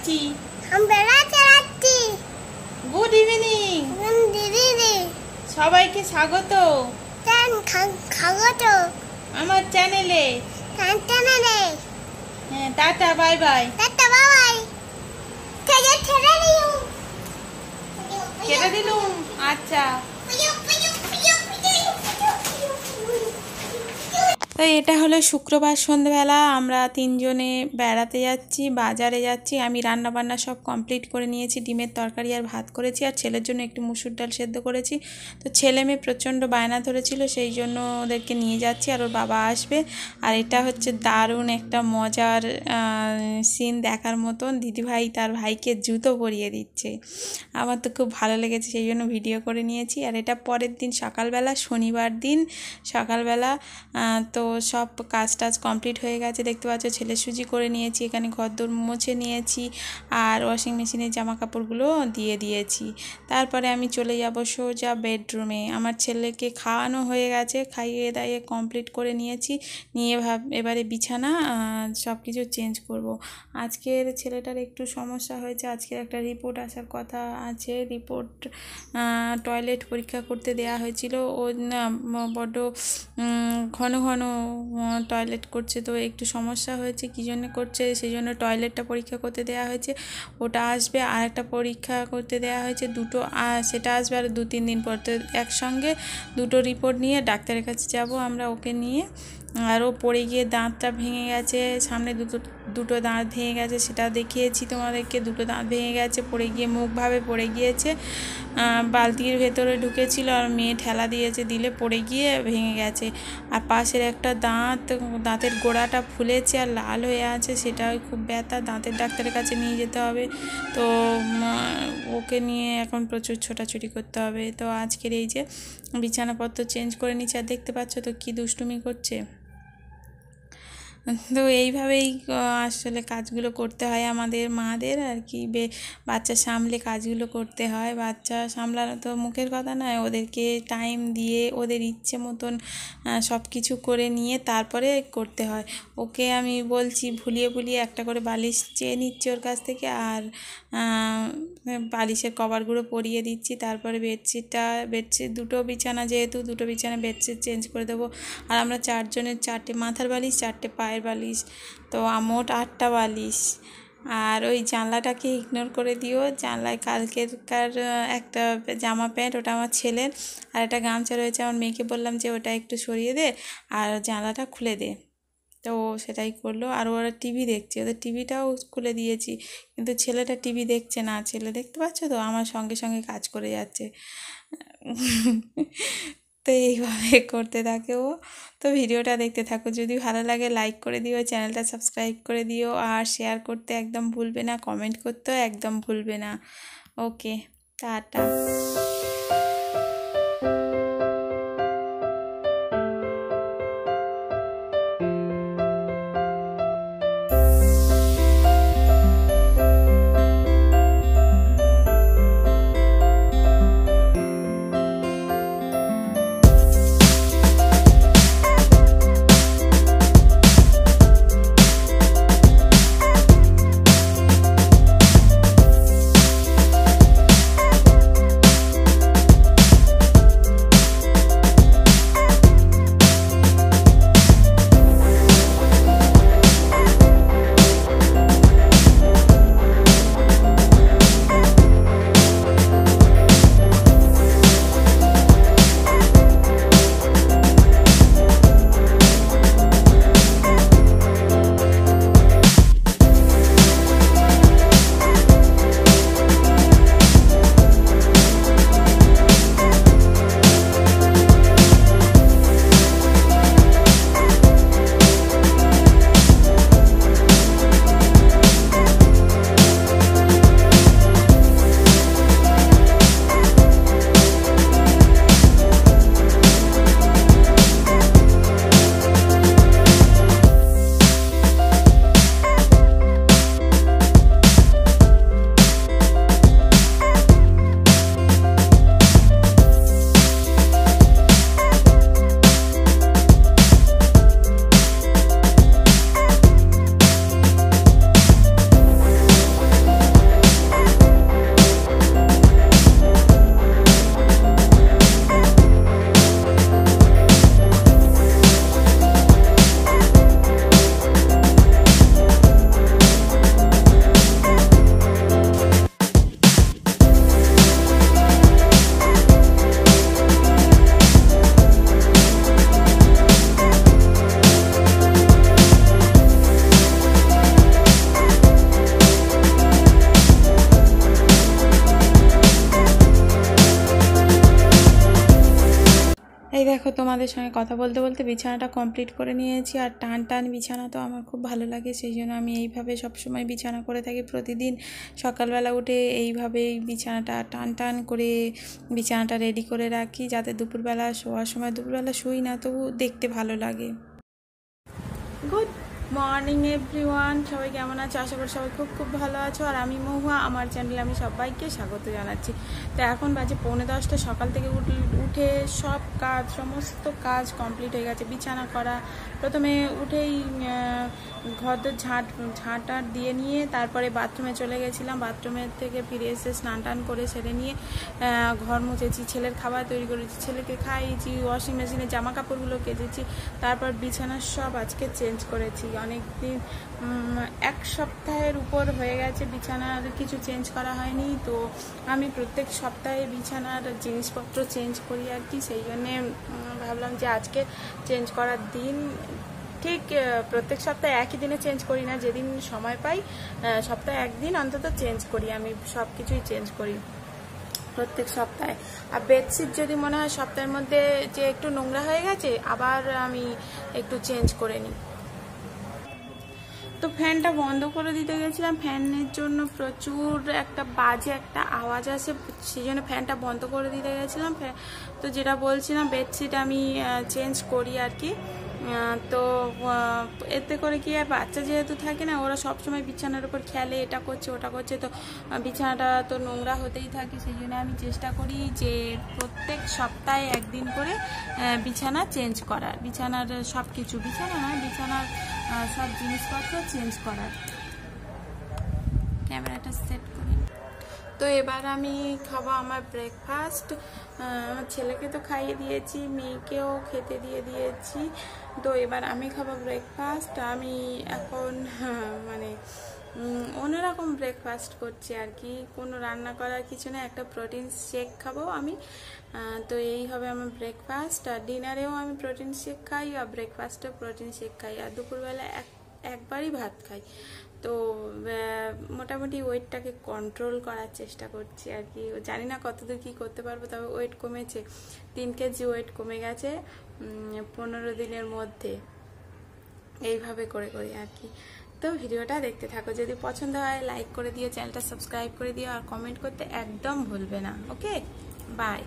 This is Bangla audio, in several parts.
যাচ্ছি। Good evening. সবাইকে স্বাগত আমার চ্যানেলে। হ্যাঁ, টাটা, বাই বাই। কেটে দিলুম। আচ্ছা, তো এটা হলো শুক্রবার সন্ধ্যাবেলা। আমরা তিনজনে বেড়াতে যাচ্ছি, বাজারে যাচ্ছি। আমি রান্না বান্না সব কমপ্লিট করে নিয়েছি। ডিমের তরকারি আর ভাত করেছি, আর ছেলের জন্য একটু মুসুর ডাল সেদ্ধ করেছি। তো ছেলে মেয়ে প্রচণ্ড বায়না ধরেছিল, সেই জন্য ওদেরকে নিয়ে যাচ্ছি, আর ওর বাবা আসবে। আর এটা হচ্ছে দারুণ একটা মজার সিন দেখার মতন। দিদিভাই তার ভাইকে জুতো পরিয়ে দিচ্ছে। আমার তো খুব ভালো লেগেছে, সেই জন্য ভিডিও করে নিয়েছি। আর এটা পরের দিন সকালবেলা, শনিবার দিন সকালবেলা। তো সব কাজ টাজ কমপ্লিট হয়ে গেছে, দেখতে পাচ্ছ। ছেলে সুজি করে নিয়েছি, এখানে ঘরদোর মুছে নিয়েছি, আর ওয়াশিং মেশিনের জামা কাপড়গুলো দিয়ে দিয়েছি। তারপরে আমি চলে যাব সোজা বেডরুমে। আমার ছেলেকে খাওয়ানো হয়ে গেছে, খাইয়ে দাইয়ে কমপ্লিট করে নিয়েছি। নিয়ে এবারে বিছানা সব কিছু চেঞ্জ করব। আজকের ছেলেটার একটু সমস্যা হয়েছে, আজকের একটা রিপোর্ট আসার কথা আছে। রিপোর্ট টয়লেট পরীক্ষা করতে দেয়া হয়েছিল। ও না বড্ড ঘন ঘন টয়লেট করছে, তো একটু সমস্যা হয়েছে। কী জন্য করছে, সেই জন্য টয়লেটটা পরীক্ষা করতে দেওয়া হয়েছে। ওটা আসবে, আর একটা পরীক্ষা করতে দেওয়া হয়েছে দুটো, সেটা আসবে আর 2-3 দিন পর। তো একসঙ্গে দুটো রিপোর্ট নিয়ে ডাক্তারের কাছে যাব আমরা, ওকে নিয়ে। আরও পড়ে গিয়ে দাঁতটা ভেঙে গেছে, সামনে দুটো দাঁত ভেঙে গেছে, সেটা দেখিয়েছি তোমাদেরকে। দুটো দাঁত ভেঙে গেছে, পড়ে গিয়ে মুখভাবে পড়ে গিয়েছে, বালতির ভেতরে ঢুকেছিল, আর মেয়ে ঠেলা দিয়েছে, দিলে পড়ে গিয়ে ভেঙে গেছে। আর পাশের একটা দাঁতের গোড়াটা ফুলেছে আর লাল হয়ে আছে, সেটাও খুব ব্যথা। দাঁতের ডাক্তারের কাছে নিয়ে যেতে হবে। তো ওকে নিয়ে এখন প্রচুর ছোটাছুটি করতে হবে। তো আজকের এই যে বিছানাপত্র চেঞ্জ করে নিচ্ছে, আর দেখতে পাচ্ছ তো কী দুষ্টুমি করছে। তো এইভাবেই আসলে কাজগুলো করতে হয় আমাদের মাদের, আর কি। বাচ্চা সামলে কাজগুলো করতে হয়। বাচ্চা সামলানো তো মুখের কথা নয়, ওদেরকে টাইম দিয়ে ওদের ইচ্ছে মতন সব কিছু করে নিয়ে তারপরে করতে হয়। ওকে আমি বলছি, ভুলিয়ে একটা করে বালিশ চেয়ে নিচ্ছি ওর কাছ থেকে, আর বালিশের কভারগুলো পরিয়ে দিচ্ছি। তারপরে বেডশিট দুটো বিছানা, যেহেতু দুটো বিছানা, বেডশিট চেঞ্জ করে দেবো। আর আমরা 4 জনের 4টে মাথার বালিশ, 4টে পায়ের বালিশ, তো মোট 8টা বালিশ। আর ওই জানলাটাকে ইগনোর করে দিও। জানলায় কালকেরকার একটা জামা প্যান্ট, ওটা আমার ছেলের, আর একটা গামছা রয়েছে। আমার মেয়েকে বললাম যে ওটা একটু সরিয়ে দে আর জানলাটা খুলে দে, তো সেটাই করলো। আর ওরা টিভি দেখছে, ওদের টিভিটাও খুলে দিয়েছি, কিন্তু ছেলেটা টিভি দেখছে না। ছেলে, দেখতে পাচ্ছ তো, আমার সঙ্গে সঙ্গে কাজ করে যাচ্ছে। তো এইভাবে করতে থাকে ও। তো ভিডিওটা দেখতে থাকো, যদি ভালো লাগে লাইক করে দিও, চ্যানেলটা সাবস্ক্রাইব করে দিও, আর শেয়ার করতে একদম ভুলবে না, কমেন্ট করতেও একদম ভুলবে না। ওকে, টাটা। দেখো তোমাদের সঙ্গে কথা বলতে বলতে বিছানাটা কমপ্লিট করে নিয়েছি। আর টান টান বিছানা তো আমার খুব ভালো লাগে, সেই জন্য আমি এইভাবে সবসময় বিছানা করে থাকি। প্রতিদিন সকালবেলা উঠে এইভাবেই বিছানাটা টান টান করে বিছানাটা রেডি করে রাখি, যাতে দুপুরবেলা শোয়ার সময়, দুপুরবেলা শুই না তবু দেখতে ভালো লাগে। গুড মর্নিং এভরিওয়ান, সবাই কেমন আছো? আশা করি সবাই খুব খুব ভালো আছো। আর আমি মহুয়া, আমার চ্যানেলে আমি সবাইকে স্বাগত জানাচ্ছি। তো এখন বাজে 9:45, সকাল থেকে উঠে সব কাজ, সমস্ত কাজ কমপ্লিট হয়ে গেছে। বিছানা করা, প্রথমে উঠেই ঘরদোর ঝাঁট দিয়ে নিয়ে তারপরে বাথরুমে চলে গেছিলাম। বাথরুমের থেকে ফিরে এসে স্নান টান করে সেরে নিয়ে ঘর মুছেছি, ছেলের খাবার তৈরি করেছি, ছেলেকে খাইয়েছি, ওয়াশিং মেশিনে জামা কাপড়গুলো কেচেছি, তারপর বিছানার সব আজকে চেঞ্জ করেছি। অনেক দিন, 1 সপ্তাহের উপর হয়ে গেছে বিছানার কিছু চেঞ্জ করা হয়নি। তো আমি প্রত্যেক সপ্তাহে বিছানার জিনিসপত্র চেঞ্জ করি আর কি, সেই জন্যে ভাবলাম যে আজকে চেঞ্জ করার দিন। ঠিক প্রত্যেক সপ্তাহে একই দিনে চেঞ্জ করি না, যেদিন সময় পাই সপ্তাহে একদিন অন্তত চেঞ্জ করি। আমি সব কিছুই চেঞ্জ করি প্রত্যেক সপ্তাহে। আর বেডশিট যদি মনে হয় সপ্তাহের মধ্যে যে একটু নোংরা হয়ে গেছে, আবার আমি একটু চেঞ্জ করে নিই। তো ফ্যানটা বন্ধ করে দিতে গেছিলাম, ফ্যানের জন্য প্রচুর একটা বাজে একটা আওয়াজ আসে, সেই জন্য ফ্যানটা বন্ধ করে দিতে গেছিলাম। তো যেটা বলছিলাম, বেডশিট আমি চেঞ্জ করি আর কি। তো এতে করে কি, আর বাচ্চা যেহেতু থাকে না, ওরা সবসময় বিছানার উপর খেলে, এটা করছে ওটা করছে, তো বিছানাটা তো নোংরা হতেই থাকে। সেই জন্য আমি চেষ্টা করি যে প্রত্যেক সপ্তাহে একদিন করে বিছানা চেঞ্জ করার, বিছানার সব কিছু, বিছানা নয়, বিছানার সব জিনিসপত্র চেঞ্জ করার। ক্যামেরাটা সেট করি। তো এবার আমি খাবো আমার ব্রেকফাস্ট। আমার ছেলেকে তো খাইয়ে দিয়েছি, মেয়েকেও খেতে দিয়ে দিয়েছি। তো এবার আমি খাবো ব্রেকফাস্ট। আমি এখন মানে অন্যরকম ব্রেকফাস্ট করছি আর কি, কোনো রান্না করার কিছু না, একটা প্রোটিন শেক খাবো আমি। তো এই হবে আমার ব্রেকফাস্ট। আর ডিনারেও আমি প্রোটিন শেক খাই, আর ব্রেকফাস্টেও প্রোটিন শেক খাই, আর দুপুরবেলা একবারই ভাত খাই। তো মোটামুটি ওয়েটটাকে কন্ট্রোল করার চেষ্টা করছি আর কি। জানি না কতদূর কী করতে পারবো, তবে ওয়েট কমেছে, 3 কেজি ওয়েট কমে গেছে 15 দিনের মধ্যে, এইভাবে করে করি আর কি। তো ভিডিওটা দেখতে থাকো, যদি পছন্দ হয় লাইক করে দিও, চ্যানেলটা সাবস্ক্রাইব করে দিও, আর কমেন্ট করতে একদম ভুলবে না। ওকে, বাই।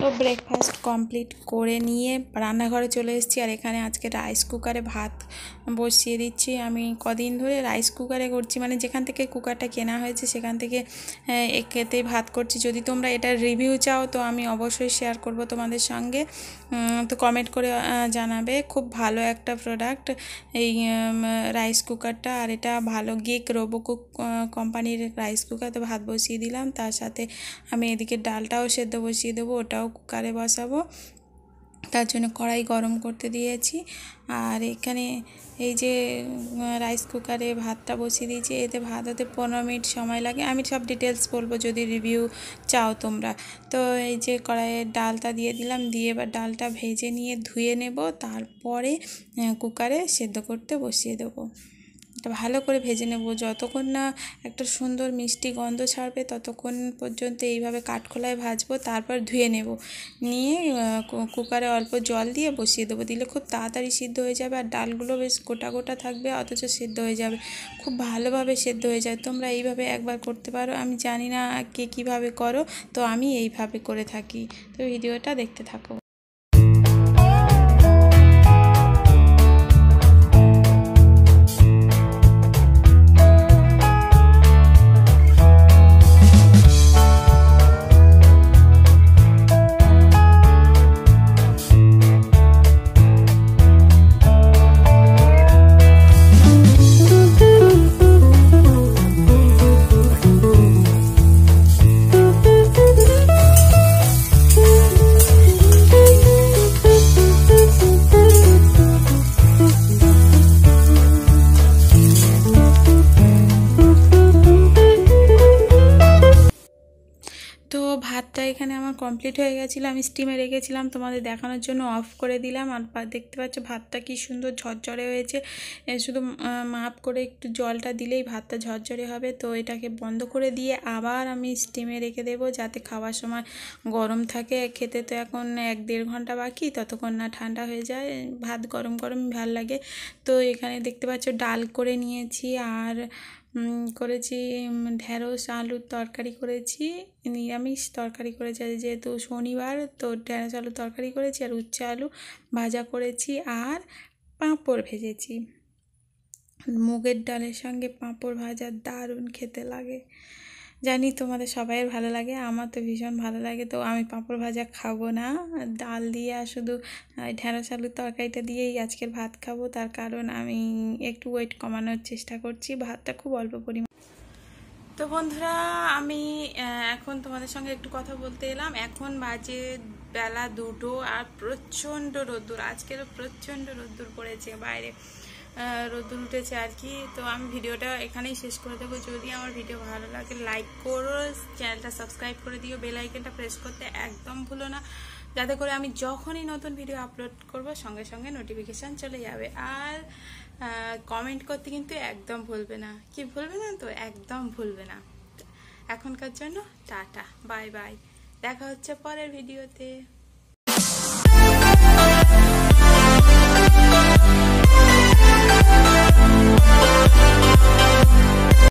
তো ব্রেকফাস্ট কমপ্লিট করে নিয়ে রান্নাঘরে চলে এসেছি। আর এখানে আজকে রাইস কুকারে ভাত বসিয়ে দিচ্ছি। আমি কদিন ধরে রাইস কুকারে করছি, মানে যেখান থেকে কুকারটা কেনা হয়েছে সেখান থেকে একেতেই ভাত করছি। যদি তোমরা এটার রিভিউ চাও তো আমি অবশ্যই শেয়ার করব তোমাদের সঙ্গে, তো কমেন্ট করে জানাবে। খুব ভালো একটা প্রোডাক্ট এই রাইস কুকারটা, আর এটা ভালো গিক রোবোকুক কোম্পানির রাইস কুকার। তো ভাত বসিয়ে দিলাম, তার সাথে আমি এদিকে ডালটাও সেদ্ধ বসিয়ে দেবো, ওটাও কুকারে বসাবো, তার জন্য কড়াই গরম করতে দিয়েছি। আর এখানে এই যে রাইস কুকারে ভাতটা বসিয়ে দিয়েছি, এতে ভাত হতে 15 মিনিট সময় লাগে। আমি সব ডিটেলস বলবো যদি রিভিউ চাও তোমরা। তো এই যে কড়াইয়ে ডালটা দিয়ে দিলাম, দিয়ে এবার ডালটা ভেজে নিয়ে ধুয়ে নেব, তারপরে কুকারে সেদ্ধ করতে বসিয়ে দেবো। এটা ভালো করে ভেজে নেব, যতক্ষণ না একটা সুন্দর মিষ্টি গন্ধ ছাড়বে ততক্ষণ পর্যন্ত এইভাবে কাঠখোলায় ভাজবো। তারপর ধুয়ে নেব, নিয়ে কুকারে অল্প জল দিয়ে বসিয়ে দেবো, দিলে খুব তাড়াতাড়ি সিদ্ধ হয়ে যাবে। আর ডালগুলো বেশ গোটা গোটা থাকবে, অথচ সিদ্ধ হয়ে যাবে, খুব ভালোভাবে সিদ্ধ হয়ে যায়। তোমরা এইভাবে একবার করতে পারো, আমি জানি না কে কীভাবে করো, তো আমি এইভাবে করে থাকি। তো ভিডিওটা দেখতে থাকো। ভাতটা এখানে আমার কমপ্লিট হয়ে গেছিলো, আমি স্টিমে রেখেছিলাম তোমাদের দেখানোর জন্য, অফ করে দিলাম। আর দেখতে পাচ্ছ ভাতটা কি সুন্দর ঝরঝরে হয়েছে। শুধু মাপ করে একটু জলটা দিলেই ভাতটা ঝরঝরে হবে। তো এটাকে বন্ধ করে দিয়ে আবার আমি স্টিমে রেখে দেবো, যাতে খাওয়ার সময় গরম থাকে। খেতে তো এখন 1-1.5 ঘন্টা বাকি, ততক্ষণ না ঠান্ডা হয়ে যায়। ভাত গরম গরম ভাল লাগে। তো এখানে দেখতে পাচ্ছ ডাল করে নিয়েছি, আর করেছি ঢেঁড়স আলুর তরকারি করেছি, নিরামিষ তরকারি করেছি যেহেতু শনিবার। তো ঢেঁড়স আলুর তরকারি করেছি, আর উচ্ছে আলু ভাজা করেছি, আর পাঁপড় ভেজেছি। মুগের ডালের সঙ্গে পাঁপড় ভাজা দারুণ খেতে লাগে। জানি তোমাদের সবাইয়ের ভালো লাগে, আমার তো ভীষণ ভালো লাগে। তো আমি পাঁপড় ভাজা খাবো না, ডাল দিয়ে আর শুধু ঢেঁড়স আলুর তরকারিটা দিয়েই আজকের ভাত খাবো। তার কারণ আমি একটু ওয়েট কমানোর চেষ্টা করছি, ভাতটা খুব অল্প পরিমাণ। তো বন্ধুরা, আমি এখন তোমাদের সঙ্গে একটু কথা বলতে এলাম। এখন বাজে বেলা 2টো, আর প্রচণ্ড রোদ্দুর, আজকেরও প্রচণ্ড রোদ্দুর পড়েছে বাইরে, রোদ্দুর উঠেছে আর কি। তো আমি ভিডিওটা এখানেই শেষ করে দেবো। যদি আমার ভিডিও ভালো লাগে লাইক করো, চ্যানেলটা সাবস্ক্রাইব করে দিও, বেল আইকনটা প্রেস করতে একদম ভুলো না, যাতে করে আমি যখনই নতুন ভিডিও আপলোড করব সঙ্গে সঙ্গে নোটিফিকেশান চলে যাবে। আর কমেন্ট করতে কিন্তু একদম ভুলবে না, কি ভুলবে না তো, একদম ভুলবে না। এখনকার জন্য টাটা, বাই বাই, দেখা হচ্ছে পরের ভিডিওতে।